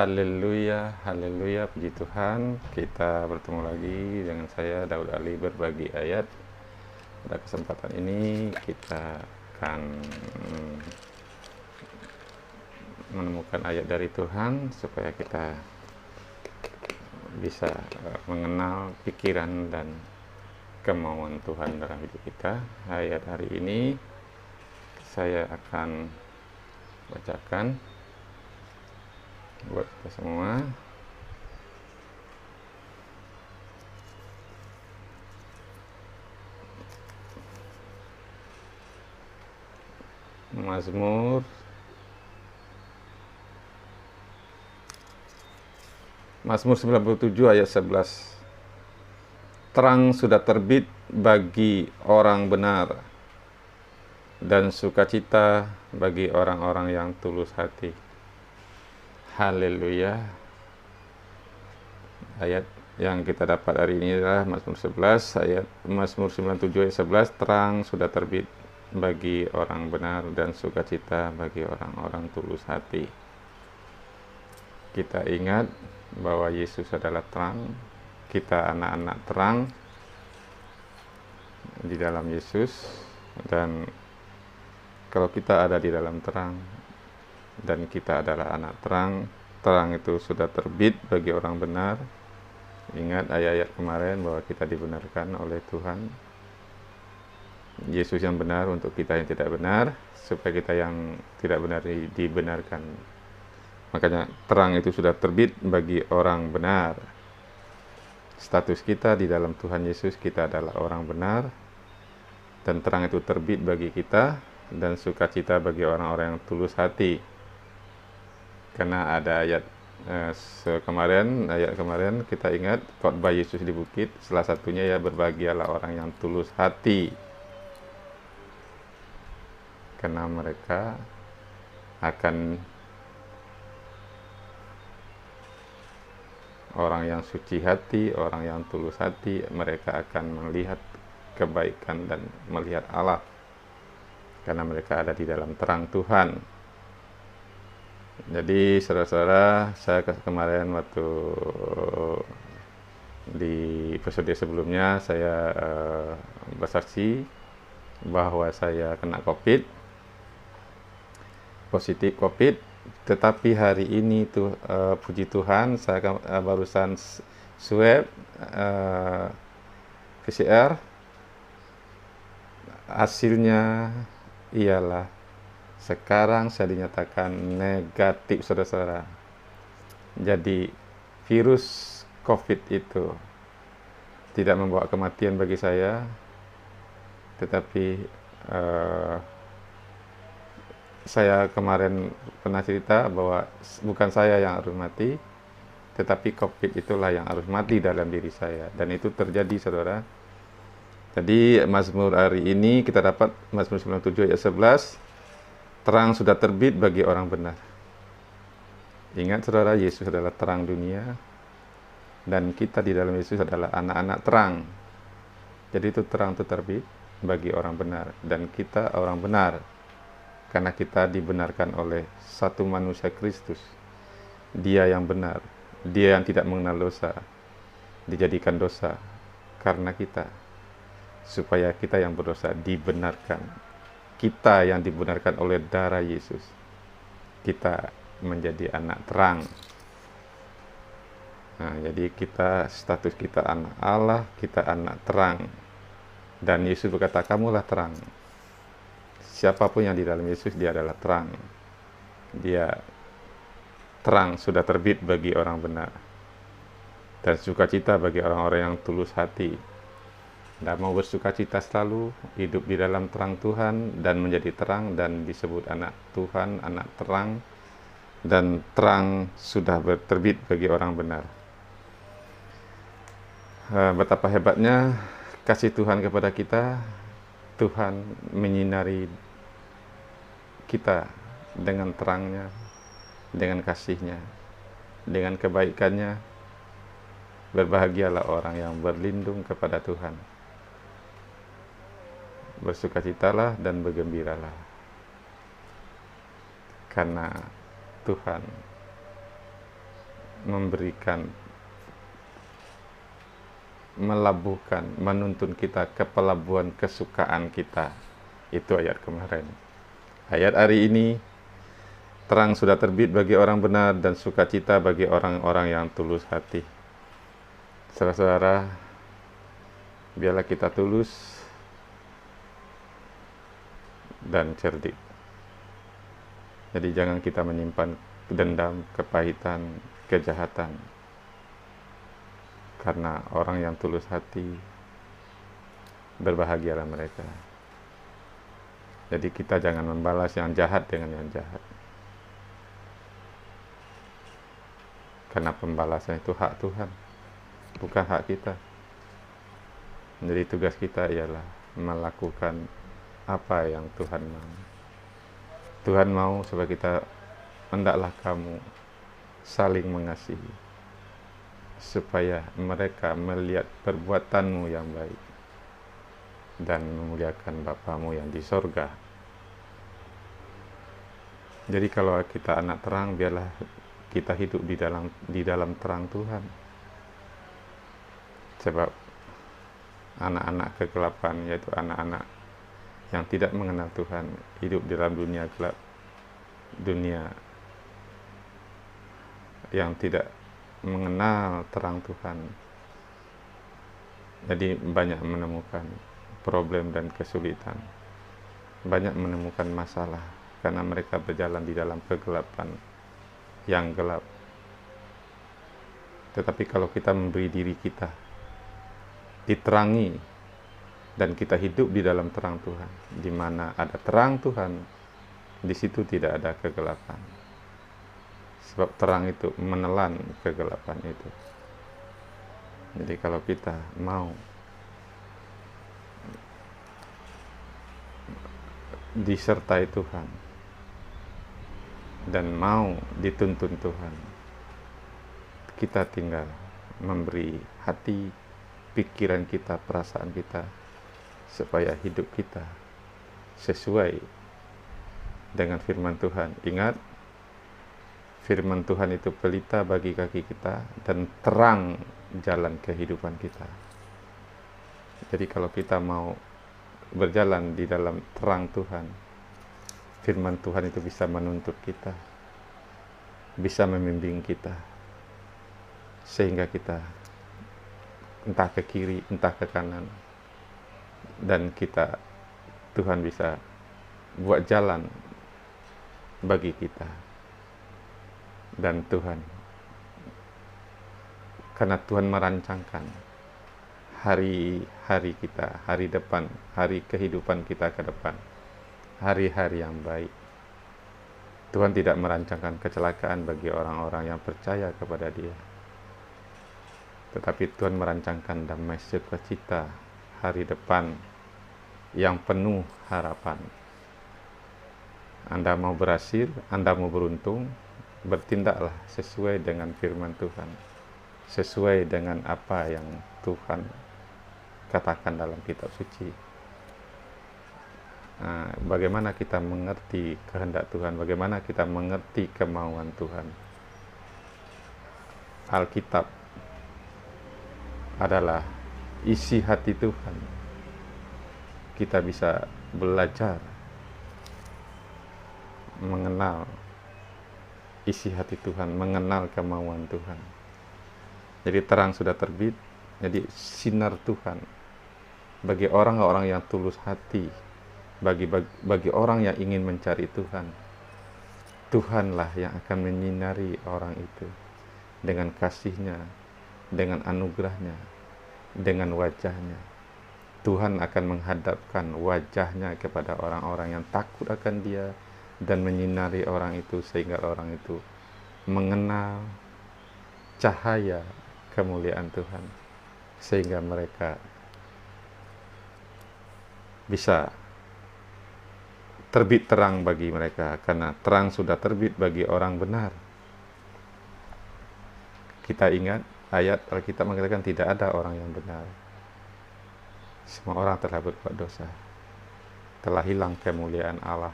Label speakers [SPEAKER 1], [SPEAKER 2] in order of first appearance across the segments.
[SPEAKER 1] Haleluya, haleluya, puji Tuhan. Kita bertemu lagi dengan saya Daud Ali berbagi ayat. Pada kesempatan ini kita akan menemukan ayat dari Tuhan supaya kita bisa mengenal pikiran dan kemauan Tuhan dalam hidup kita. Ayat hari ini saya akan bacakan buat kita semua. Mazmur 97 ayat 11. Terang sudah terbit bagi orang benar dan sukacita bagi orang-orang yang tulus hati. Haleluya. Ayat yang kita dapat hari ini adalah Mazmur 11 ayat Mazmur 97 ayat 11. Terang sudah terbit bagi orang benar dan sukacita bagi orang-orang tulus hati. Kita ingat bahwa Yesus adalah terang. Kita anak-anak terang di dalam Yesus, dan kalau kita ada di dalam terang dan kita adalah anak terang, terang itu sudah terbit bagi orang benar. Ingat ayat-ayat kemarin bahwa kita dibenarkan oleh Tuhan. Yesus yang benar untuk kita yang tidak benar, supaya kita yang tidak benar dibenarkan. Makanya terang itu sudah terbit bagi orang benar. Status kita di dalam Tuhan Yesus, kita adalah orang benar, dan terang itu terbit bagi kita, dan sukacita bagi orang-orang yang tulus hati. Karena ada ayat kemarin kita ingat khotbah Yesus di bukit, salah satunya ya berbahagialah orang yang tulus hati, karena mereka akan orang yang suci hati, orang yang tulus hati, mereka akan melihat kebaikan dan melihat Allah, karena mereka ada di dalam terang Tuhan. Jadi saudara-saudara, saya kemarin waktu di episode sebelumnya saya bersaksi bahwa saya kena positif COVID. Tetapi hari ini tuh puji Tuhan saya barusan swab PCR, hasilnya ialah sekarang saya dinyatakan negatif, saudara-saudara. Jadi virus COVID itu tidak membawa kematian bagi saya, tetapi saya kemarin pernah cerita bahwa bukan saya yang harus mati, tetapi COVID itulah yang harus mati dalam diri saya. Dan itu terjadi, saudara. Jadi Mazmur hari ini kita dapat Mazmur 97 ayat 11. Terang sudah terbit bagi orang benar. Ingat saudara, Yesus adalah terang dunia, dan kita di dalam Yesus adalah anak-anak terang. Jadi itu terang itu terbit bagi orang benar, dan kita orang benar karena kita dibenarkan oleh satu manusia Kristus. Dia yang benar, dia yang tidak mengenal dosa, dijadikan dosa karena kita, supaya kita yang berdosa dibenarkan. Kita yang dibenarkan oleh darah Yesus, kita menjadi anak terang. Nah, jadi kita, status kita anak Allah, kita anak terang. Dan Yesus berkata, kamulah terang. Siapapun yang di dalam Yesus, dia adalah terang. Dia terang sudah terbit bagi orang benar, dan sukacita bagi orang-orang yang tulus hati. Dan mau bersukacita selalu, hidup di dalam terang Tuhan, dan menjadi terang, dan disebut anak Tuhan, anak terang, dan terang sudah terbit bagi orang benar. Betapa hebatnya kasih Tuhan kepada kita. Tuhan menyinari kita dengan terangnya, dengan kasihnya, dengan kebaikannya. Berbahagialah orang yang berlindung kepada Tuhan. Bersukacitalah dan bergembiralah, karena Tuhan memberikan, melabuhkan, menuntun kita ke pelabuhan kesukaan kita. Itu ayat kemarin. Ayat hari ini, terang sudah terbit bagi orang benar dan sukacita bagi orang-orang yang tulus hati. Saudara-saudara, biarlah kita tulus dan cerdik. Jadi jangan kita menyimpan dendam, kepahitan, kejahatan. Karena orang yang tulus hati, berbahagialah mereka. Jadi kita jangan membalas yang jahat dengan yang jahat. Karena pembalasan itu hak Tuhan, bukan hak kita. Jadi tugas kita ialah melakukan apa yang Tuhan mau. Tuhan mau supaya kita, hendaklah kamu saling mengasihi, supaya mereka melihat perbuatanmu yang baik dan memuliakan Bapamu yang di sorga. Jadi kalau kita anak terang, biarlah kita hidup di dalam terang Tuhan. Sebab anak-anak kegelapan, yaitu anak-anak yang tidak mengenal Tuhan, hidup di dalam dunia gelap, dunia yang tidak mengenal terang Tuhan. Jadi banyak menemukan problem dan kesulitan, banyak menemukan masalah karena mereka berjalan di dalam kegelapan yang gelap. Tetapi kalau kita memberi diri kita diterangi dan kita hidup di dalam terang Tuhan, di mana ada terang Tuhan, di situ tidak ada kegelapan. Sebab terang itu menelan kegelapan itu. Jadi kalau kita mau disertai Tuhan dan mau dituntun Tuhan, kita tinggal memberi hati, pikiran kita, perasaan kita, supaya hidup kita sesuai dengan firman Tuhan. Ingat, firman Tuhan itu pelita bagi kaki kita dan terang jalan kehidupan kita. Jadi kalau kita mau berjalan di dalam terang Tuhan, firman Tuhan itu bisa menuntut kita, bisa membimbing kita, sehingga kita entah ke kiri, entah ke kanan, dan kita, Tuhan bisa buat jalan bagi kita. Dan Tuhan, karena Tuhan merancangkan hari-hari kita, hari depan, hari kehidupan kita ke depan, hari-hari yang baik. Tuhan tidak merancangkan kecelakaan bagi orang-orang yang percaya kepada Dia, tetapi Tuhan merancangkan damai sukacita, hari depan yang penuh harapan. Anda mau berhasil, Anda mau beruntung, bertindaklah sesuai dengan firman Tuhan, sesuai dengan apa yang Tuhan katakan dalam kitab suci. Bagaimana kita mengerti kehendak Tuhan, bagaimana kita mengerti kemauan Tuhan. Alkitab adalah isi hati Tuhan. Kita bisa belajar mengenal isi hati Tuhan, mengenal kemauan Tuhan. Jadi terang sudah terbit, jadi sinar Tuhan bagi orang-orang yang tulus hati, bagi orang yang ingin mencari Tuhan. Tuhanlah yang akan menyinari orang itu dengan kasih-Nya, dengan anugerah-Nya, dengan wajah-Nya. Tuhan akan menghadapkan wajah-Nya kepada orang-orang yang takut akan Dia dan menyinari orang itu, sehingga orang itu mengenal cahaya kemuliaan Tuhan, sehingga mereka bisa terbit terang bagi mereka, karena terang sudah terbit bagi orang benar. Kita ingat ayat Alkitab mengatakan tidak ada orang yang benar. Semua orang telah berbuat dosa, telah hilang kemuliaan Allah.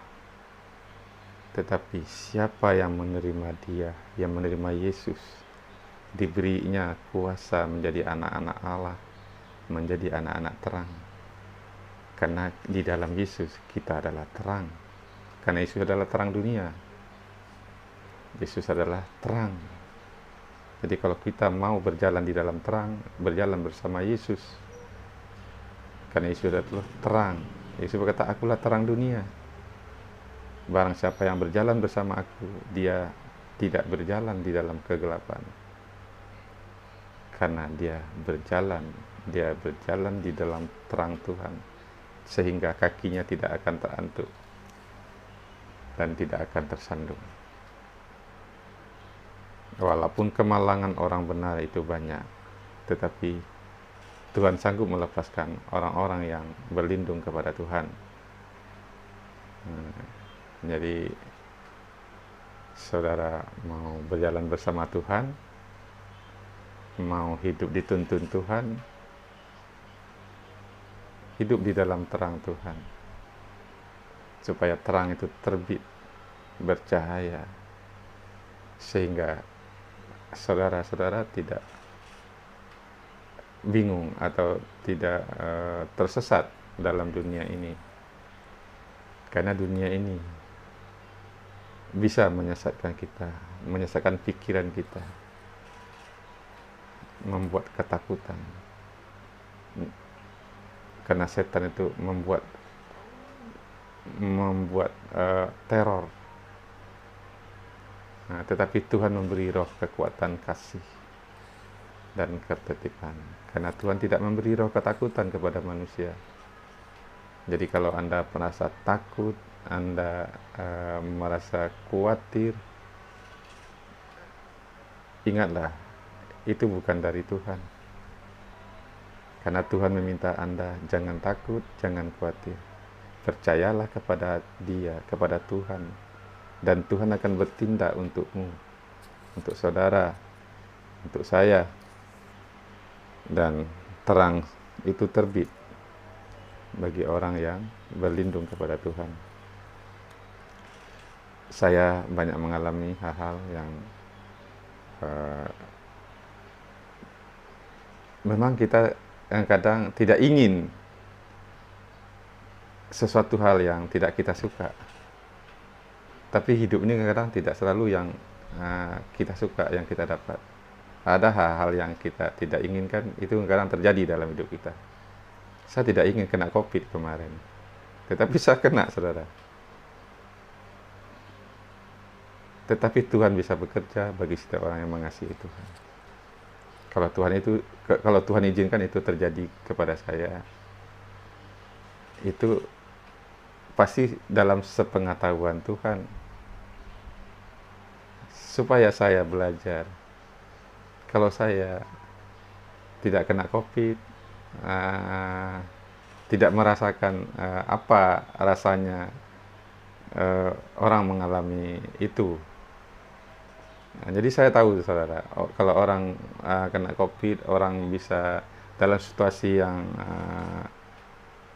[SPEAKER 1] Tetapi siapa yang menerima Dia, yang menerima Yesus, diberinya kuasa menjadi anak-anak Allah, menjadi anak-anak terang. Karena di dalam Yesus kita adalah terang. Karena Yesus adalah terang dunia. Yesus adalah terang. Jadi kalau kita mau berjalan di dalam terang, berjalan bersama Yesus, karena Yesus adalah terang. Yesus berkata, akulah terang dunia. Barang siapa yang berjalan bersama aku, dia tidak berjalan di dalam kegelapan. Karena dia berjalan di dalam terang Tuhan. Sehingga kakinya tidak akan terantuk dan tidak akan tersandung. Walaupun kemalangan orang benar itu banyak, tetapi Tuhan sanggup melepaskan orang-orang yang berlindung kepada Tuhan. Jadi saudara mau berjalan bersama Tuhan, mau hidup dituntun Tuhan, hidup di dalam terang Tuhan, supaya terang itu terbit, bercahaya, sehingga saudara-saudara tidak bingung atau tidak tersesat dalam dunia ini. Karena dunia ini bisa menyesatkan kita, menyesatkan pikiran kita, membuat ketakutan. Karena setan itu membuat teror. Nah, tetapi Tuhan memberi roh kekuatan kasih dan ketertiban. Karena Tuhan tidak memberi roh ketakutan kepada manusia. Jadi kalau Anda merasa takut, Anda merasa khawatir, ingatlah, itu bukan dari Tuhan. Karena Tuhan meminta Anda jangan takut, jangan khawatir. Percayalah kepada Dia, kepada Tuhan. Dan Tuhan akan bertindak untukmu, untuk saudara, untuk saya. Dan terang itu terbit bagi orang yang berlindung kepada Tuhan. Saya banyak mengalami hal-hal yang memang kita kadang tidak ingin sesuatu hal yang tidak kita suka. Tapi hidup ini kadang tidak selalu yang kita suka, yang kita dapat. Ada hal-hal yang kita tidak inginkan, itu kadang terjadi dalam hidup kita. Saya tidak ingin kena COVID kemarin, tetapi saya kena, saudara. Tetapi Tuhan bisa bekerja bagi setiap orang yang mengasihi Tuhan. Kalau Tuhan izinkan itu terjadi kepada saya, itu pasti dalam sepengetahuan Tuhan, supaya saya belajar. Kalau saya tidak kena COVID, tidak merasakan apa rasanya orang mengalami itu. Nah, jadi saya tahu, saudara, kalau orang kena COVID, orang bisa dalam situasi yang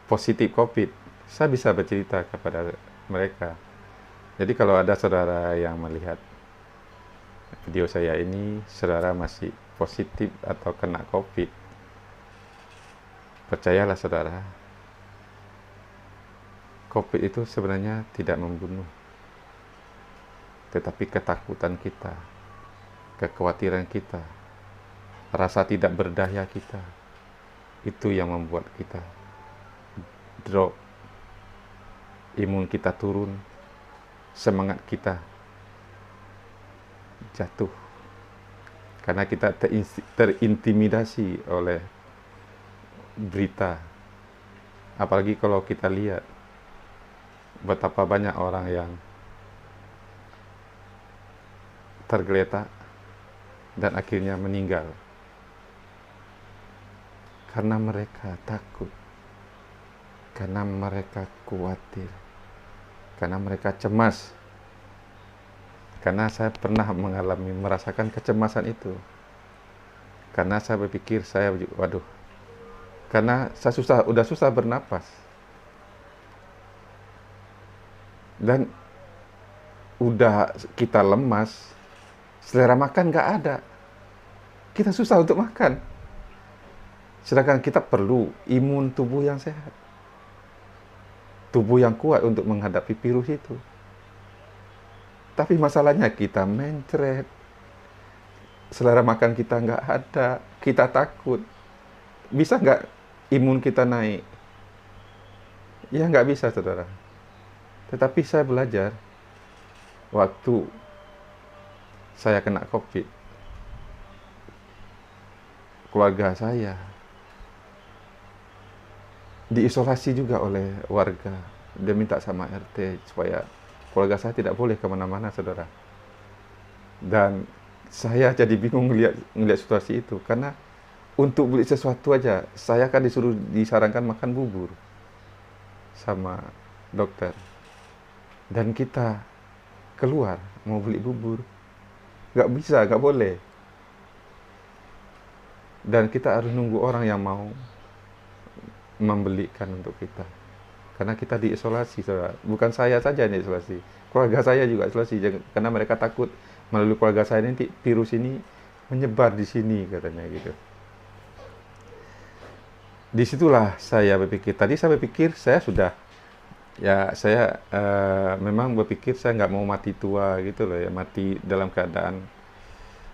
[SPEAKER 1] positif COVID, saya bisa bercerita kepada mereka. Jadi kalau ada saudara yang melihat video saya ini, saudara masih positif atau kena COVID, percayalah saudara, COVID itu sebenarnya tidak membunuh, tetapi ketakutan kita, kekhawatiran kita, rasa tidak berdaya kita, itu yang membuat kita drop, imun kita turun, semangat kita jatuh. Karena kita terintimidasi oleh berita. Apalagi kalau kita lihat betapa banyak orang yang tergeletak dan akhirnya meninggal karena mereka takut, karena mereka khawatir, karena mereka cemas. Karena saya pernah merasakan kecemasan itu. Karena saya berpikir, waduh, karena saya udah susah bernapas. Dan udah kita lemas, selera makan nggak ada. kita susah untuk makan. Sedangkan kita perlu imun tubuh yang sehat. Tubuh yang kuat untuk menghadapi virus itu. Tapi masalahnya kita mencret. Selera makan kita nggak ada. Kita takut. Bisa nggak imun kita naik? Ya nggak bisa, saudara. Tetapi saya belajar waktu saya kena COVID. Keluarga saya diisolasi juga oleh warga. Dia minta sama RT supaya keluarga saya tidak boleh kemana-mana, saudara. Dan saya jadi bingung ngeliat situasi itu. Karena untuk beli sesuatu aja, saya kan disarankan makan bubur sama dokter. Dan kita keluar mau beli bubur, nggak bisa, nggak boleh. Dan kita harus nunggu orang yang mau membelikan untuk kita. Karena kita diisolasi, saudara. Bukan saya saja yang diisolasi, keluarga saya juga isolasi. Karena mereka takut melalui keluarga saya nanti virus ini menyebar di sini, katanya gitu. Disitulah saya berpikir. Tadi saya berpikir saya sudah, ya saya memang berpikir saya nggak mau mati tua gitu loh ya, mati dalam keadaan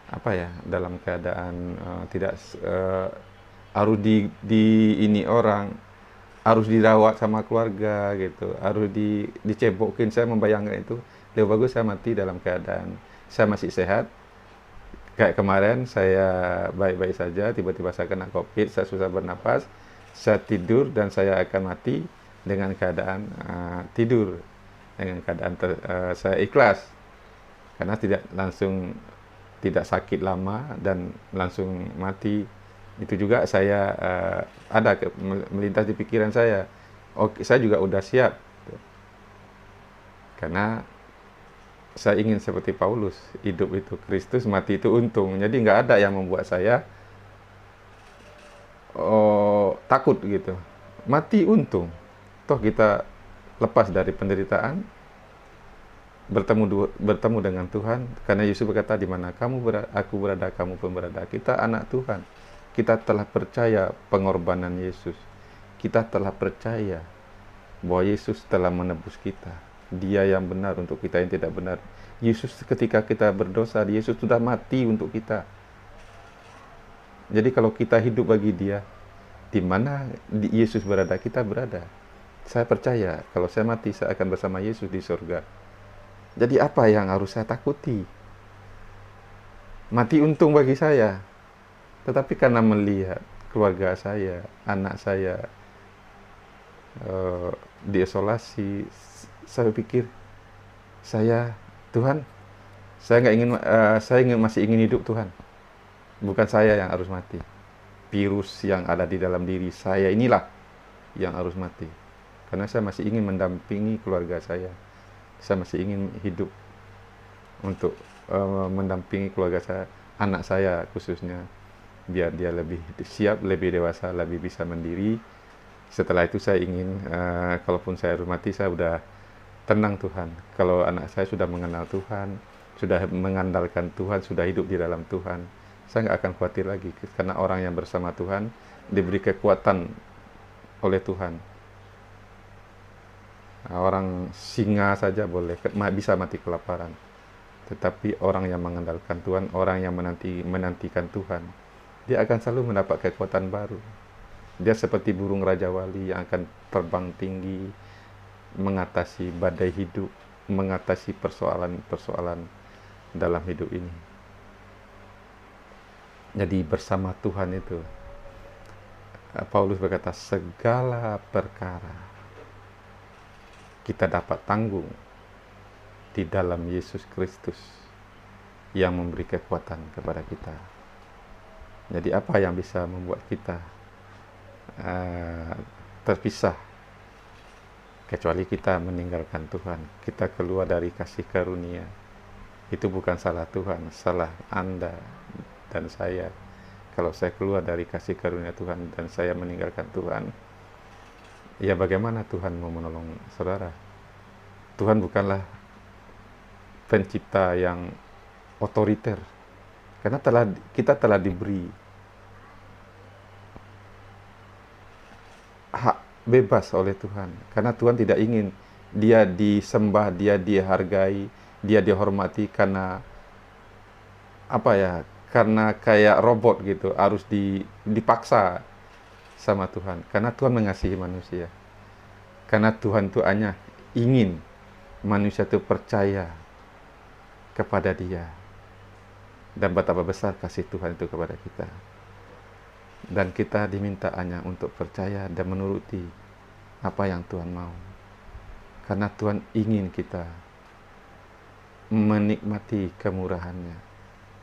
[SPEAKER 1] apa ya, dalam keadaan tidak harus ini orang, harus dirawat sama keluarga gitu, harus dicebokin. Saya membayangkan itu, lebih bagus saya mati dalam keadaan saya masih sehat. Kayak kemarin saya baik-baik saja, tiba-tiba saya kena COVID, saya susah bernapas, saya tidur dan saya akan mati dengan keadaan tidur, dengan keadaan saya ikhlas, karena tidak sakit lama dan langsung mati. Itu juga saya ada melintas di pikiran saya. Oke, saya juga udah siap, karena saya ingin seperti Paulus, hidup itu Kristus, mati itu untung. Jadi nggak ada yang membuat saya takut gitu. Mati untung, toh kita lepas dari penderitaan, bertemu dengan Tuhan. Karena Yesus berkata, di mana aku berada, kamu pun berada. Kita anak Tuhan. Kita telah percaya pengorbanan Yesus. Kita telah percaya bahwa Yesus telah menebus kita. Dia yang benar untuk kita yang tidak benar. Yesus ketika kita berdosa, Yesus sudah mati untuk kita. Jadi kalau kita hidup bagi Dia, di mana Yesus berada, kita berada. Saya percaya kalau saya mati, saya akan bersama Yesus di surga. Jadi apa yang harus saya takuti? Mati untung bagi saya. Tetapi karena melihat keluarga saya, anak saya diisolasi, saya pikir, Tuhan, saya masih ingin hidup, Tuhan. Bukan saya yang harus mati. Virus yang ada di dalam diri saya inilah yang harus mati. Karena saya masih ingin mendampingi keluarga saya. Saya masih ingin hidup untuk mendampingi keluarga saya, anak saya khususnya, biar dia lebih siap, lebih dewasa, lebih bisa mandiri. Setelah itu saya ingin, kalaupun saya harus mati, saya sudah tenang, Tuhan. Kalau anak saya sudah mengenal Tuhan, sudah mengandalkan Tuhan, sudah hidup di dalam Tuhan, saya nggak akan khawatir lagi. Karena orang yang bersama Tuhan diberi kekuatan oleh Tuhan. Orang singa saja bisa mati kelaparan. Tetapi orang yang mengandalkan Tuhan, orang yang menantikan Tuhan, dia akan selalu mendapat kekuatan baru. Dia seperti burung Raja Wali yang akan terbang tinggi, mengatasi badai hidup, mengatasi persoalan-persoalan dalam hidup ini. Jadi bersama Tuhan itu, Paulus berkata, segala perkara kita dapat tanggung di dalam Yesus Kristus yang memberi kekuatan kepada kita. Jadi apa yang bisa membuat kita terpisah, kecuali kita meninggalkan Tuhan, kita keluar dari kasih karunia. Itu bukan salah Tuhan, salah Anda dan saya. Kalau saya keluar dari kasih karunia Tuhan dan saya meninggalkan Tuhan, ya bagaimana Tuhan mau menolong saudara? Tuhan bukanlah pencipta yang otoriter. Karena kita telah diberi hak bebas oleh Tuhan. Karena Tuhan tidak ingin dia disembah, dia dihargai, dia dihormati karena apa ya? Karena kayak robot gitu, harus dipaksa sama Tuhan. Karena Tuhan mengasihi manusia. Karena Tuhan itu hanya ingin manusia itu percaya kepada Dia. Dan betapa besar kasih Tuhan itu kepada kita. Dan kita diminta hanya untuk percaya dan menuruti apa yang Tuhan mau. Karena Tuhan ingin kita menikmati kemurahan-Nya,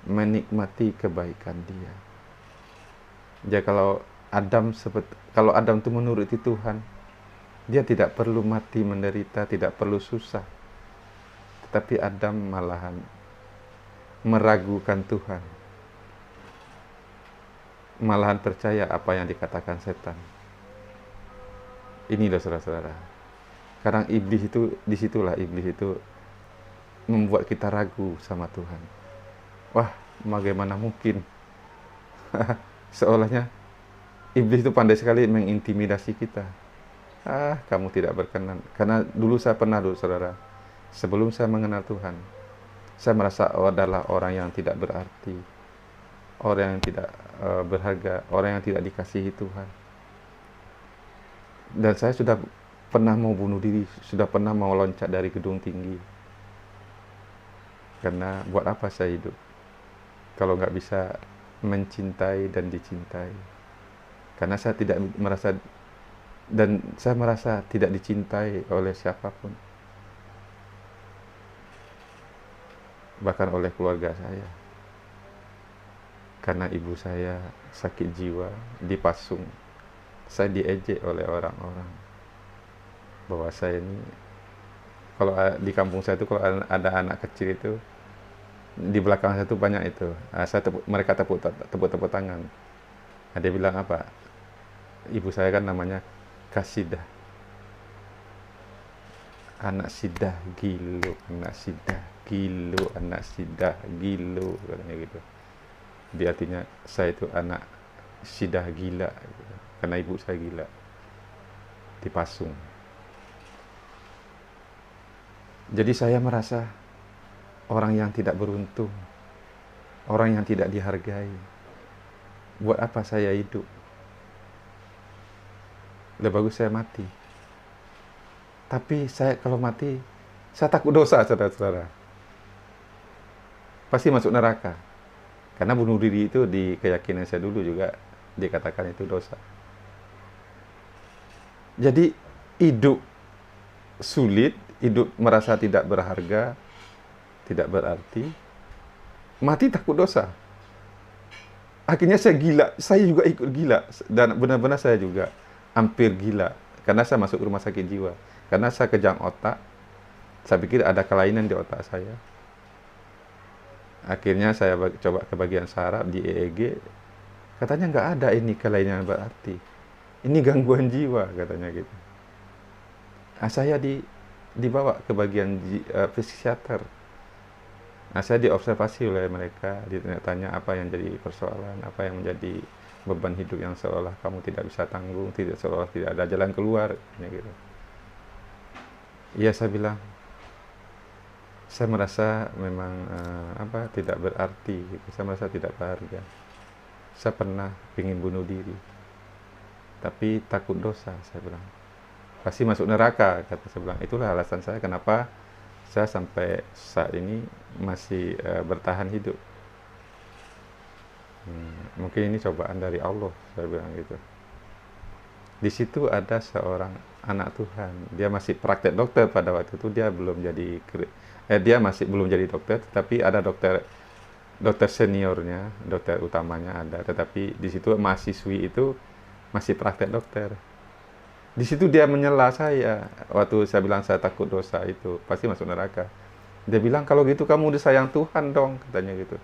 [SPEAKER 1] menikmati kebaikan Dia. Jadi kalau Adam itu menuruti Tuhan, dia tidak perlu mati menderita, tidak perlu susah. Tetapi Adam malahan meragukan Tuhan, malahan percaya apa yang dikatakan setan. Ini loh saudara-saudara. Sekarang disitulah iblis itu membuat kita ragu sama Tuhan. Wah, bagaimana mungkin? Seolahnya iblis itu pandai sekali mengintimidasi kita. Kamu tidak berkenan. Karena dulu saya pernah, saudara, sebelum saya mengenal Tuhan, saya merasa adalah orang yang tidak berarti, orang yang tidak berharga, orang yang tidak dikasihi Tuhan. Dan saya sudah pernah mau bunuh diri, sudah pernah mau loncat dari gedung tinggi. Karena buat apa saya hidup kalau nggak bisa mencintai dan dicintai? Karena saya tidak merasa, dan saya merasa tidak dicintai oleh siapapun, bahkan oleh keluarga saya. Karena ibu saya sakit jiwa, dipasung, saya diejek oleh orang-orang bahwa saya ini, kalau di kampung saya itu kalau ada anak kecil itu di belakang saya itu banyak itu, mereka tepuk tangan. Dia bilang apa? Ibu saya kan namanya Kasidah, anak sidah gilo, anak sidah gilo, anak sidah gilo, katanya gitu. Di artinya saya itu anak sidah gila gitu. Karena ibu saya gila, dipasung. Jadi saya merasa orang yang tidak beruntung, orang yang tidak dihargai. Buat apa saya hidup? Lebih bagus saya mati. Tapi saya kalau mati, saya takut dosa, saudara-saudara. Pasti masuk neraka. Karena bunuh diri itu di keyakinan saya dulu juga dikatakan itu dosa. Jadi hidup sulit, hidup merasa tidak berharga, tidak berarti, mati takut dosa. Akhirnya saya gila, saya juga ikut gila. Dan benar-benar saya juga hampir gila. Karena saya masuk rumah sakit jiwa. Karena saya kejang otak, saya pikir ada kelainan di otak saya. Akhirnya saya coba ke bagian saraf di EEG, katanya nggak ada ini kelainan berarti. Ini gangguan jiwa, katanya gitu. Saya dibawa ke bagian psikiater. Saya diobservasi oleh mereka, ditanya apa yang jadi persoalan, apa yang menjadi beban hidup yang seolah kamu tidak bisa tanggung, seolah tidak ada jalan keluar, gitu. Iya, saya bilang, saya merasa memang tidak berarti, gitu. Saya merasa tidak berharga. Saya pernah ingin bunuh diri, tapi takut dosa, saya bilang. Pasti masuk neraka, kata saya bilang. Itulah alasan saya kenapa saya sampai saat ini masih bertahan hidup. Mungkin ini cobaan dari Allah, saya bilang gitu. Di situ ada seorang anak Tuhan, dia masih praktek dokter pada waktu itu, dia belum jadi dokter, tetapi ada dokter seniornya, dokter utamanya ada, tetapi di situ mahasiswi itu masih praktek dokter. Di situ dia menyela saya waktu saya bilang saya takut dosa itu, pasti masuk neraka. Dia bilang, kalau gitu kamu udah sayang Tuhan dong, katanya gitu.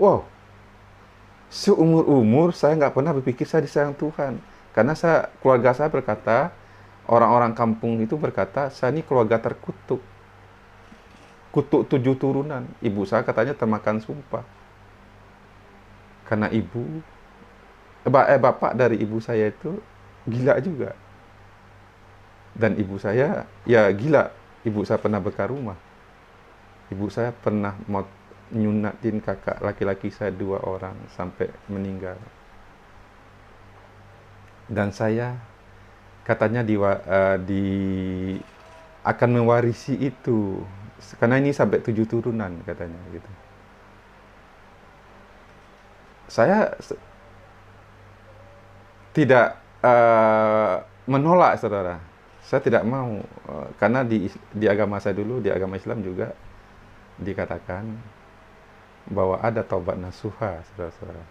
[SPEAKER 1] Wow, seumur-umur saya nggak pernah berpikir saya disayang Tuhan. Karena keluarga saya berkata, orang-orang kampung itu berkata, saya ini keluarga terkutuk. Kutuk 7 turunan. Ibu saya katanya termakan sumpah. Karena bapak dari ibu saya itu gila juga. Dan ibu saya, ya gila. Ibu saya pernah bekar rumah. Ibu saya pernah mau nyunatin kakak laki-laki saya 2 orang sampai meninggal. Dan saya katanya akan mewarisi itu. Karena ini sampai 7 turunan katanya gitu. Saya tidak menolak, saudara. Saya tidak mau, karena di agama saya dulu, di agama Islam juga dikatakan bahwa ada taubat nasuha, saudara-saudara.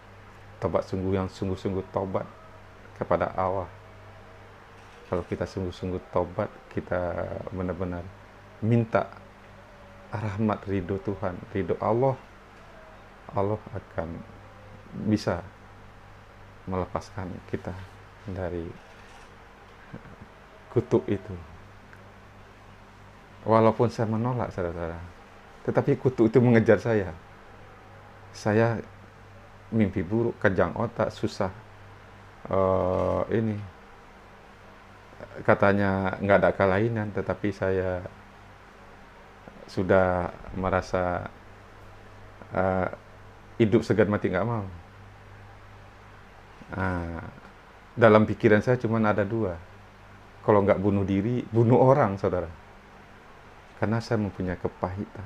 [SPEAKER 1] Taubat yang sungguh-sungguh taubat kepada Allah. Kalau kita sungguh-sungguh taubat, kita benar-benar minta rahmat, ridho Tuhan, ridho Allah, Allah akan bisa melepaskan kita dari kutuk itu. Walaupun saya menolak, saudara-saudara, tetapi kutuk itu mengejar saya. Saya mimpi buruk, kejang otak, susah. Ini katanya nggak ada kelainan, tetapi saya sudah merasa hidup segan mati nggak mau. Dalam pikiran saya cuma ada 2. Kalau nggak bunuh diri, bunuh orang, saudara. Karena saya mempunyai kepahitan.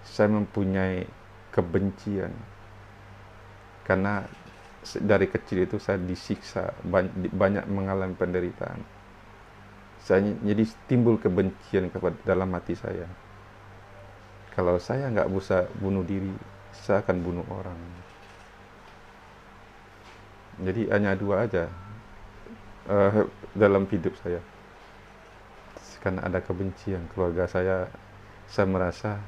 [SPEAKER 1] Saya mempunyai kebencian. Karena dari kecil itu saya disiksa, banyak mengalami penderitaan. Jadi timbul kebencian dalam hati saya. Kalau saya nggak bisa bunuh diri, saya akan bunuh orang. Jadi hanya 2 aja dalam hidup saya. Karena ada kebencian keluarga saya merasa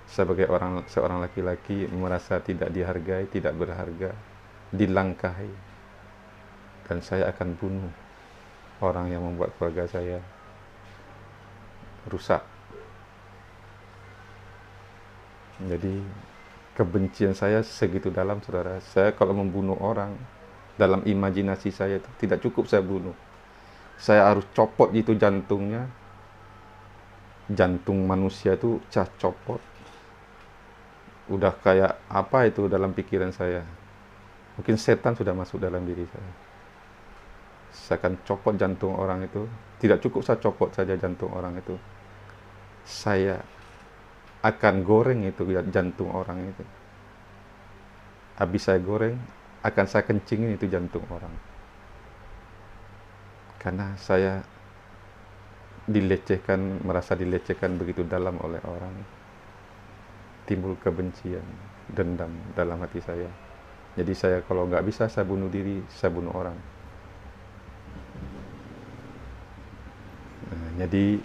[SPEAKER 1] sebagai seorang laki-laki merasa tidak dihargai, tidak berharga, dilangkahi. Dan saya akan bunuh orang yang membuat keluarga saya rusak. Jadi kebencian saya segitu dalam, saudara. Saya kalau membunuh orang, dalam imajinasi saya itu tidak cukup saya bunuh. Saya harus copot itu jantungnya. Jantung manusia itu saya copot. Udah kayak apa itu dalam pikiran saya. Mungkin setan sudah masuk dalam diri saya. Saya akan copot jantung orang itu. Tidak cukup saya copot saja jantung orang itu. Saya akan goreng itu jantung orang itu. Habis saya goreng, akan saya kencingin itu jantung orang. Karena saya merasa dilecehkan begitu dalam oleh orang. Timbul kebencian, dendam dalam hati saya. Jadi saya kalau nggak bisa saya bunuh diri, saya bunuh orang. Jadi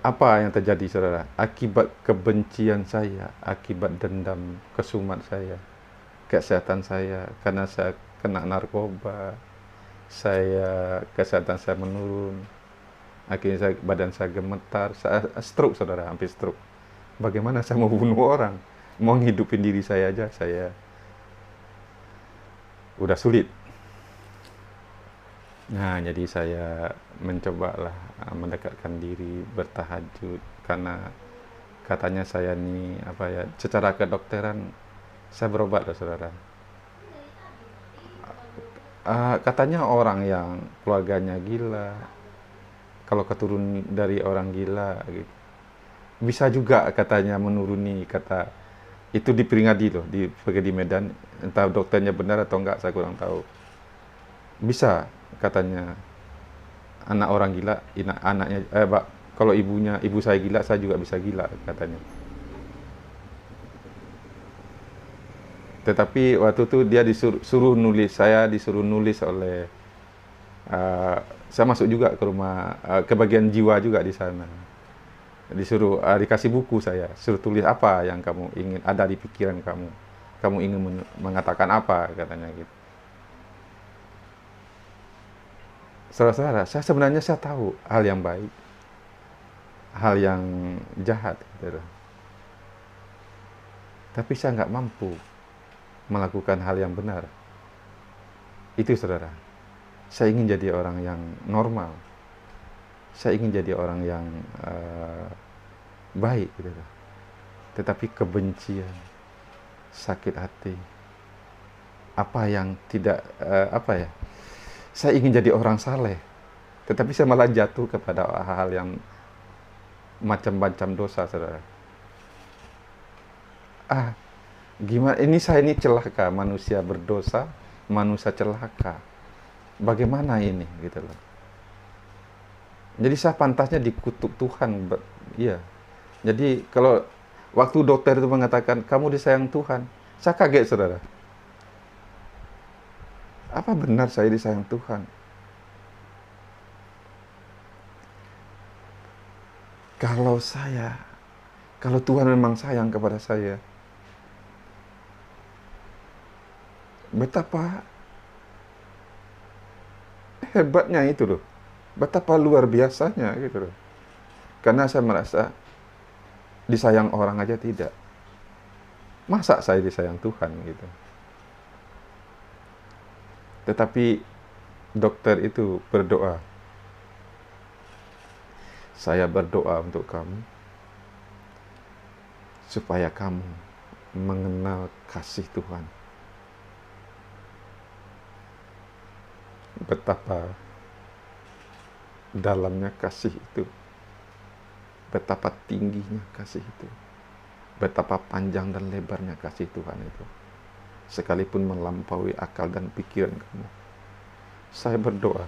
[SPEAKER 1] apa yang terjadi, saudara? Akibat kebencian saya, akibat dendam, kesumat saya, kesehatan saya, karena saya kena narkoba, kesehatan saya menurun, akhirnya badan saya gemetar, saya stroke, saudara, hampir stroke. Bagaimana saya mau bunuh orang? Mau ngidupin diri saya aja, saya udah sulit. Nah, jadi saya mencobalah mendekatkan diri, bertahajud, karena katanya saya nih secara kedokteran saya berobat loh, saudara. Katanya orang yang keluarganya gila, kalau keturun dari orang gila gitu, bisa juga katanya menuruni, kata itu diperingati loh di Medan. Entah dokternya benar atau enggak, saya kurang tahu. Bisa katanya anak orang gila, anaknya kalau ibu saya gila, saya juga bisa gila katanya. Tetapi waktu itu dia disuruh nulis oleh saya masuk juga ke rumah ke bagian jiwa juga di sana. Disuruh dikasih buku, saya suruh tulis apa yang kamu ingin ada di pikiran kamu. Kamu ingin mengatakan apa, katanya gitu. Saudara-saudara, saya sebenarnya tahu hal yang baik, hal yang jahat gitu. tapi saya nggak mampu melakukan hal yang benar. Itu saudara, saya ingin jadi orang yang normal, saya ingin jadi orang yang baik gitu. Tetapi kebencian, sakit hati, apa yang tidak saya ingin jadi orang saleh, tetapi saya malah jatuh kepada hal-hal yang macam-macam dosa, saudara. Gimana ini, saya ini celaka, manusia berdosa, manusia celaka. Bagaimana ini gitu loh. Jadi saya pantasnya dikutuk Tuhan. Iya. Jadi kalau waktu dokter itu mengatakan kamu disayang Tuhan, saya kaget, saudara. Apa benar saya disayang Tuhan? Kalau Tuhan memang sayang kepada saya, betapa hebatnya itu loh. Betapa luar biasanya gitu loh. Karena saya merasa disayang orang aja tidak. Masa saya disayang Tuhan gitu. Tetapi dokter itu berdoa. Saya berdoa untuk kamu supaya kamu mengenal kasih Tuhan. Betapa dalamnya kasih itu, betapa tingginya kasih itu, betapa panjang dan lebarnya kasih Tuhan itu, sekalipun melampaui akal dan pikiran kamu. Saya berdoa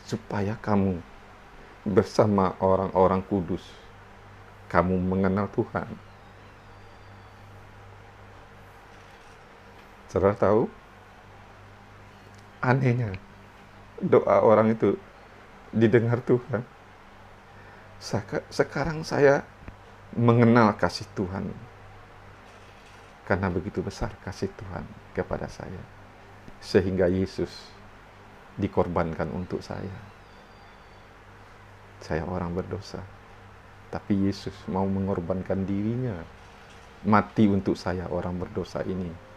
[SPEAKER 1] supaya kamu bersama orang-orang kudus, kamu mengenal Tuhan. Saudara tahu, anehnya doa orang itu didengar Tuhan. Sekarang saya mengenal kasih Tuhan, karena begitu besar kasih Tuhan kepada saya, sehingga Yesus dikorbankan untuk saya. Saya orang berdosa, tapi Yesus mau mengorbankan dirinya, mati untuk saya orang berdosa ini.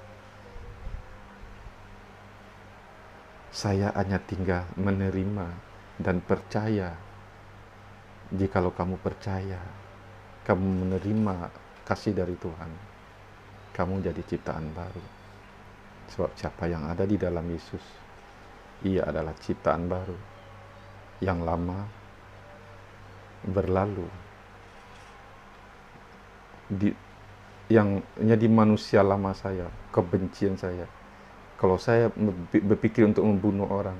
[SPEAKER 1] Saya hanya tinggal menerima dan percaya. Jikalau kamu percaya, kamu menerima kasih dari Tuhan, kamu jadi ciptaan baru. Sebab siapa yang ada di dalam Yesus, ia adalah ciptaan baru. Yang lama berlalu. Yang jadi manusia lama saya, kebencian saya. Kalau saya berpikir untuk membunuh orang,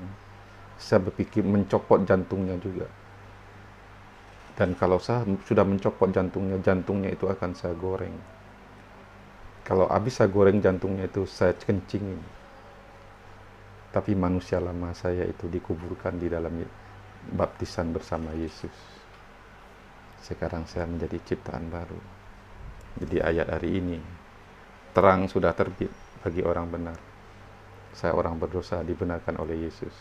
[SPEAKER 1] saya berpikir mencopot jantungnya juga. Dan kalau saya sudah mencopot jantungnya itu akan saya goreng. Kalau habis saya goreng jantungnya itu, saya kencingin. Tapi manusia lama saya itu dikuburkan di dalam baptisan bersama Yesus. Sekarang saya menjadi ciptaan baru. Jadi ayat hari ini, terang sudah terbit bagi orang benar. Saya orang berdosa dibenarkan oleh Yesus.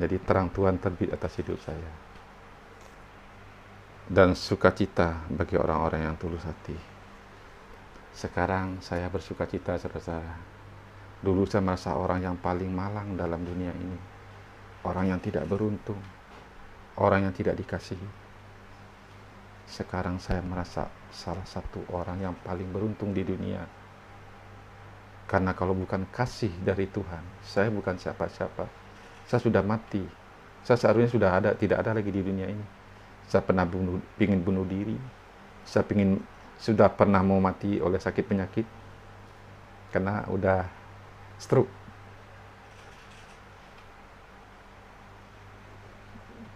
[SPEAKER 1] Jadi terang Tuhan terbit atas hidup saya. Dan sukacita bagi orang-orang yang tulus hati. Sekarang saya bersukacita, saudara-saudara. Dulu saya merasa orang yang paling malang dalam dunia ini. Orang yang tidak beruntung. Orang yang tidak dikasihi. Sekarang saya merasa salah satu orang yang paling beruntung di dunia. Karena kalau bukan kasih dari Tuhan, saya bukan siapa-siapa. Saya sudah mati. Saya seharusnya tidak ada lagi di dunia ini. Saya pernah ingin bunuh diri. Saya sudah pernah mau mati oleh sakit penyakit. Karena udah stroke.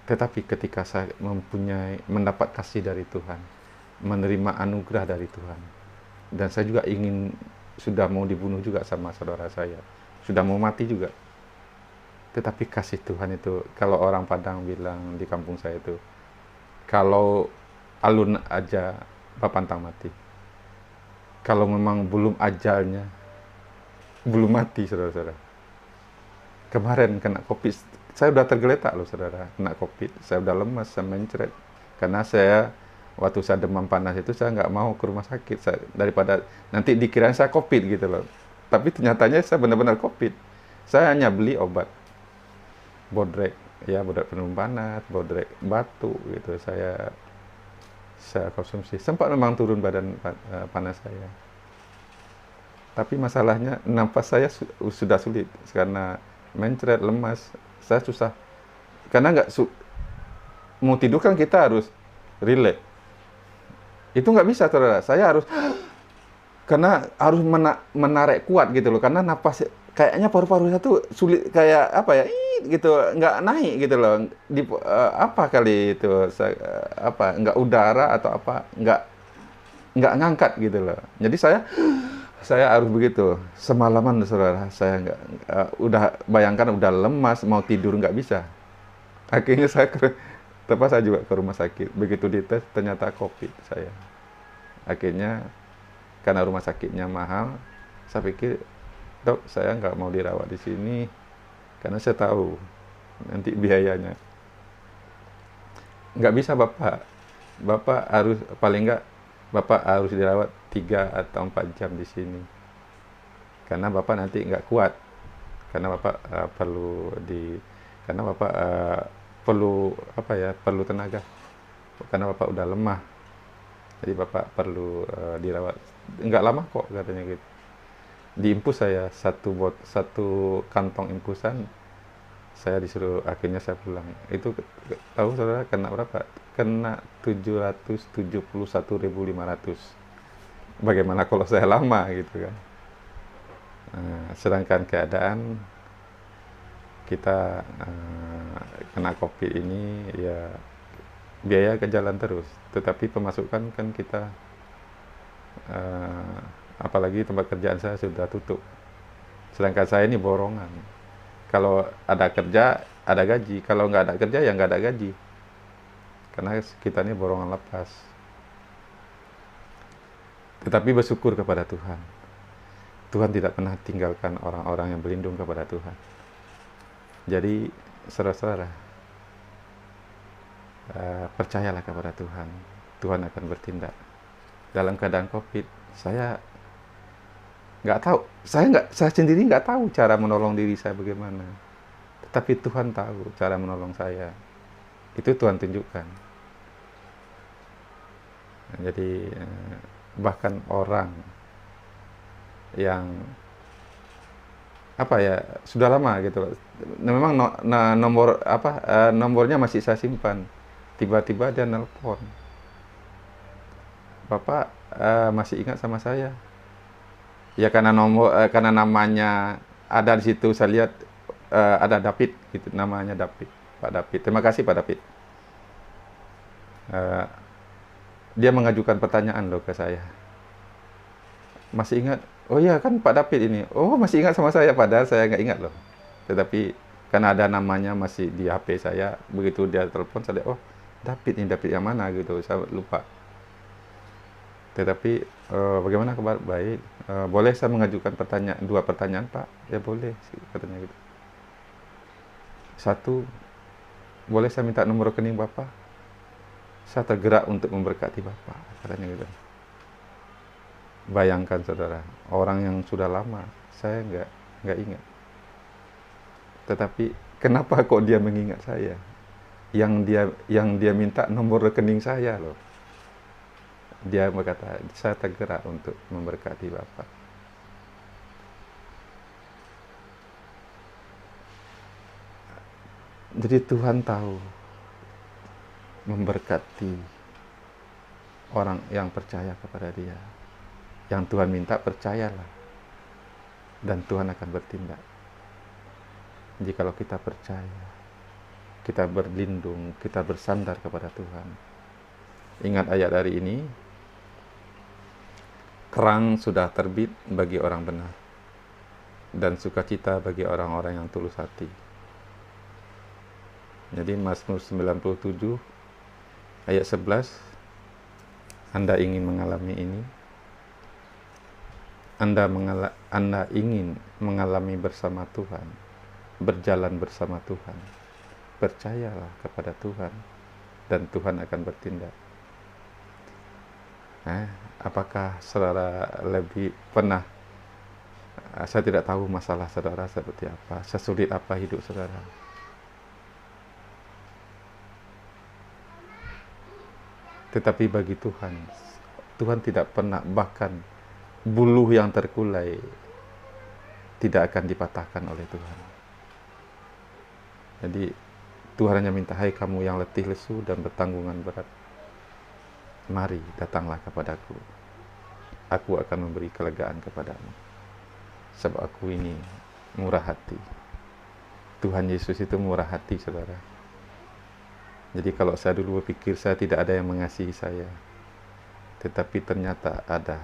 [SPEAKER 1] Tetapi ketika saya mendapat kasih dari Tuhan, menerima anugerah dari Tuhan, dan saya juga sudah mau dibunuh juga sama saudara saya, sudah mau mati juga. Tetapi kasih Tuhan itu, kalau orang Padang bilang di kampung saya itu, kalau alun aja papantang mati. Kalau memang belum ajalnya, belum mati, saudara-saudara. Kemarin kena COVID, saya udah tergeletak loh, saudara. Kena COVID, saya udah lemas, saya mencret. Karena saya waktu saya demam panas itu saya nggak mau ke rumah sakit, daripada nanti dikirain saya COVID gitu loh. Tapi ternyatanya saya benar-benar COVID. Saya hanya beli obat bodrek, ya bodrek penurun panas, bodrek batuk gitu. Saya konsumsi. Sempat memang turun badan panas saya. Tapi masalahnya nafas saya sudah sulit karena mencret, lemas. Saya susah. Karena mau tidur kan kita harus relax. Itu nggak bisa, saudara. Saya harus karena harus menarik kuat gitu loh. Karena napas kayaknya paru-paru saya tuh sulit, kayak apa ya? Gitu, nggak naik gitu loh. Apa kali itu? Apa? Nggak udara atau apa? Nggak ngangkat gitu loh. Jadi saya harus begitu semalaman, saudara. Saya nggak udah bayangkan udah lemas, mau tidur nggak bisa. Akhirnya terpaksa juga ke rumah sakit. Begitu dites ternyata COVID saya. Akhirnya karena rumah sakitnya mahal, saya pikir, dok, saya nggak mau dirawat di sini karena saya tahu nanti biayanya. Nggak bisa, bapak harus paling nggak bapak harus dirawat 3 atau 4 jam di sini karena bapak nanti nggak kuat, karena bapak karena bapak perlu apa ya, perlu tenaga karena bapak udah lemah, jadi bapak perlu dirawat. Nggak lama kok katanya gitu. Diimpus saya satu kantong impusan, saya disuruh, akhirnya saya pulang. Itu tahu saudara kena berapa? Kena 771.500. Bagaimana kalau saya lama gitu kan. Sedangkan keadaan kita kena COVID ini ya biaya ke jalan terus, tetapi pemasukan kan kita apalagi tempat kerjaan saya sudah tutup. Sedangkan saya ini borongan. Kalau ada kerja ada gaji, kalau nggak ada kerja ya nggak ada gaji. Karena kita ini borongan lepas. Tetapi bersyukur kepada Tuhan. Tuhan tidak pernah tinggalkan orang-orang yang berlindung kepada Tuhan. Jadi, saudara-saudara, percayalah kepada Tuhan. Tuhan akan bertindak. Dalam keadaan COVID, saya nggak tahu. Saya sendiri nggak tahu cara menolong diri saya bagaimana. Tetapi Tuhan tahu cara menolong saya. Itu Tuhan tunjukkan. Jadi bahkan orang yang apa ya sudah lama gitu, memang nomornya masih saya simpan, tiba-tiba dia nelpon, Bapak masih ingat sama saya ya, karena karena namanya ada di situ, saya lihat ada David gitu, namanya David, Pak David. Terima kasih Pak David. Dia mengajukan pertanyaan loh ke saya. Masih ingat? Oh iya kan Pak David ini. Oh masih ingat sama saya, padahal saya nggak ingat loh. Tetapi karena ada namanya masih di HP saya, begitu dia telepon saya lihat, oh David, ini David yang mana gitu, saya lupa. Tetapi bagaimana kabar? Baik. Boleh saya mengajukan dua pertanyaan Pak? Ya boleh katanya gitu. Satu, boleh saya minta nomor rekening Bapak? Saya tergerak untuk memberkati Bapak, katanya gitu. Bayangkan saudara, orang yang sudah lama saya nggak ingat. Tetapi kenapa kok dia mengingat saya? Yang dia minta nomor rekening saya loh. Dia berkata, saya tergerak untuk memberkati Bapak. Jadi Tuhan tahu memberkati orang yang percaya kepada Dia. Yang Tuhan minta, percayalah, dan Tuhan akan bertindak. Jikalau kita percaya, kita berlindung, kita bersandar kepada Tuhan. Ingat ayat hari ini, terang sudah terbit bagi orang benar, dan sukacita bagi orang-orang yang tulus hati. Jadi Mazmur 97 ayat 11, Anda ingin mengalami ini? Anda ingin mengalami bersama Tuhan, berjalan bersama Tuhan. Percayalah kepada Tuhan, dan Tuhan akan bertindak. Apakah saudara lebih pernah, saya tidak tahu masalah saudara seperti apa, sesulit apa hidup saudara. Tetapi bagi Tuhan, Tuhan tidak pernah, bahkan buluh yang terkulai tidak akan dipatahkan oleh Tuhan. Jadi Tuhan hanya minta, hai kamu yang letih lesu dan bertanggungan berat, mari datanglah kepadaku, aku akan memberi kelegaan kepadamu, sebab aku ini murah hati. Tuhan Yesus itu murah hati, saudara. Jadi kalau saya dulu berpikir saya tidak ada yang mengasihi saya, tetapi ternyata ada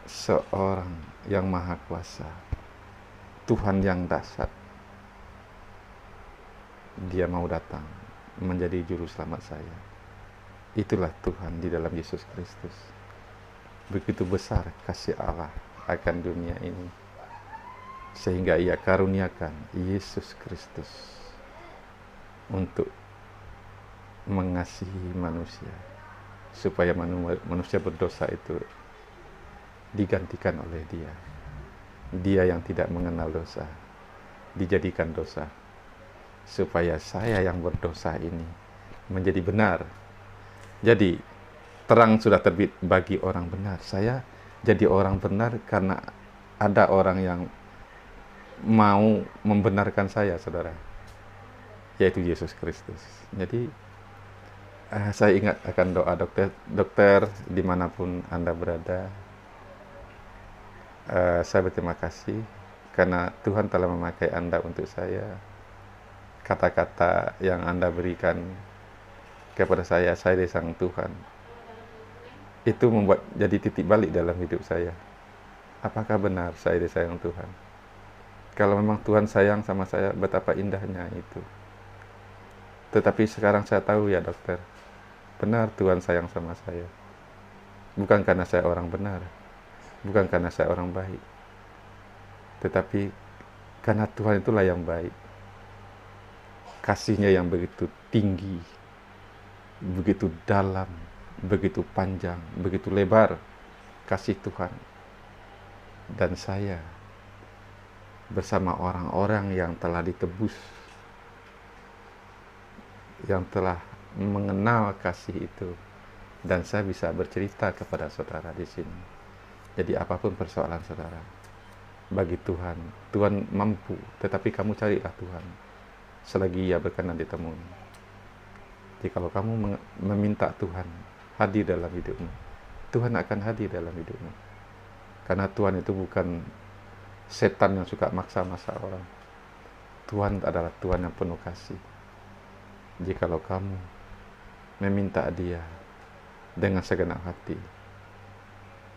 [SPEAKER 1] seorang yang maha kuasa, Tuhan yang dahsyat. Dia mau datang menjadi juru selamat saya. Itulah Tuhan di dalam Yesus Kristus. Begitu besar kasih Allah akan dunia ini, sehingga Ia karuniakan Yesus Kristus untuk mengasihi manusia, supaya manusia berdosa itu digantikan oleh Dia. Dia yang tidak mengenal dosa dijadikan dosa, supaya saya yang berdosa ini menjadi benar. Jadi terang sudah terbit bagi orang benar. Saya jadi orang benar karena ada orang yang mau membenarkan saya, saudara, yaitu Yesus Kristus. Jadi saya ingat akan doa dokter dimanapun Anda berada. Saya berterima kasih karena Tuhan telah memakai Anda untuk saya. Kata-kata yang Anda berikan kepada saya dari Sang Tuhan, itu membuat jadi titik balik dalam hidup saya. Apakah benar saya disayang Tuhan? Kalau memang Tuhan sayang sama saya, betapa indahnya itu. Tetapi sekarang saya tahu ya dokter, benar Tuhan sayang sama saya. Bukan karena saya orang benar, bukan karena saya orang baik, tetapi karena Tuhan itulah yang baik. Kasihnya yang begitu tinggi, begitu dalam, begitu panjang, begitu lebar kasih Tuhan. Dan saya bersama orang-orang yang telah ditebus, yang telah mengenal kasih itu, dan saya bisa bercerita kepada saudara di sini. Jadi apapun persoalan saudara, bagi Tuhan, Tuhan mampu, tetapi kamu carilah Tuhan selagi Ia berkenan ditemui. Jadi kalau kamu meminta Tuhan hadir dalam hidupmu, Tuhan akan hadir dalam hidupmu. Karena Tuhan itu bukan setan yang suka maksa-maksa orang. Tuhan adalah Tuhan yang penuh kasih. Jikalau kamu meminta Dia dengan segenap hati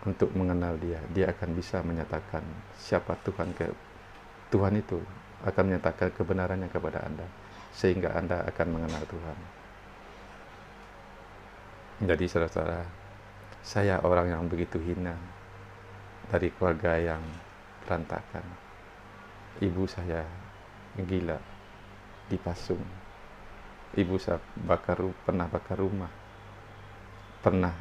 [SPEAKER 1] untuk mengenal Dia, Dia akan bisa menyatakan siapa Tuhan. Tuhan itu akan menyatakan kebenarannya kepada Anda, sehingga Anda akan mengenal Tuhan. Jadi saudara-saudara, saya orang yang begitu hina, dari keluarga yang berantakan. Ibu saya gila, dipasung. Ibu saya pernah bakar rumah, pernah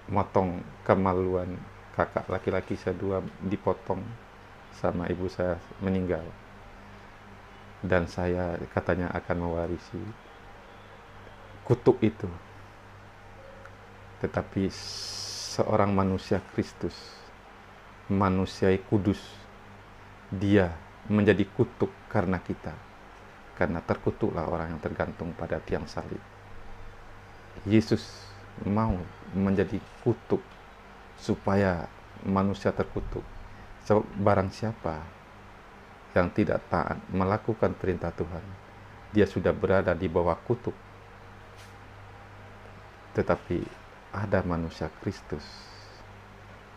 [SPEAKER 1] motong kemaluan kakak laki-laki saya dua, dipotong sama ibu saya meninggal. Dan saya katanya akan mewarisi kutuk itu. Tetapi seorang manusia Kristus, manusia kudus, Dia menjadi kutuk karena kita. Karena terkutuklah orang yang tergantung pada tiang salib. Yesus mau menjadi kutuk supaya manusia terkutuk. Sebab barang siapa yang tidak taat melakukan perintah Tuhan, dia sudah berada di bawah kutuk. Tetapi ada manusia Kristus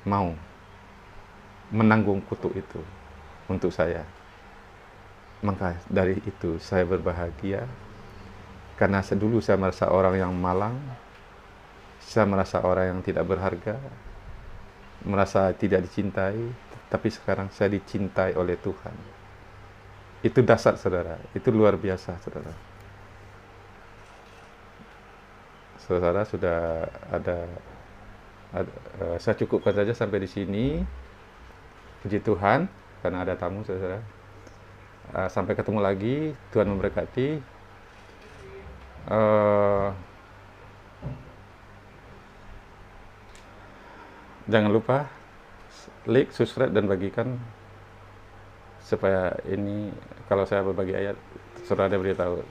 [SPEAKER 1] mau menanggung kutuk itu untuk saya. Maka dari itu saya berbahagia, karena dulu saya merasa orang yang malang, saya merasa orang yang tidak berharga, merasa tidak dicintai, tapi sekarang saya dicintai oleh Tuhan. Itu dahsyat saudara, itu luar biasa saudara. saudara sudah saya cukupkan saja sampai di sini. Puji Tuhan karena ada tamu saudara. Sampai ketemu lagi, Tuhan memberkati. Jangan lupa like, subscribe, dan bagikan supaya ini kalau saya berbagi ayat saudara beritahu.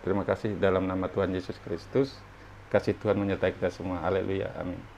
[SPEAKER 1] Terima kasih dalam nama Tuhan Yesus Kristus. Kasih Tuhan menyertai kita semua. Haleluya. Amin.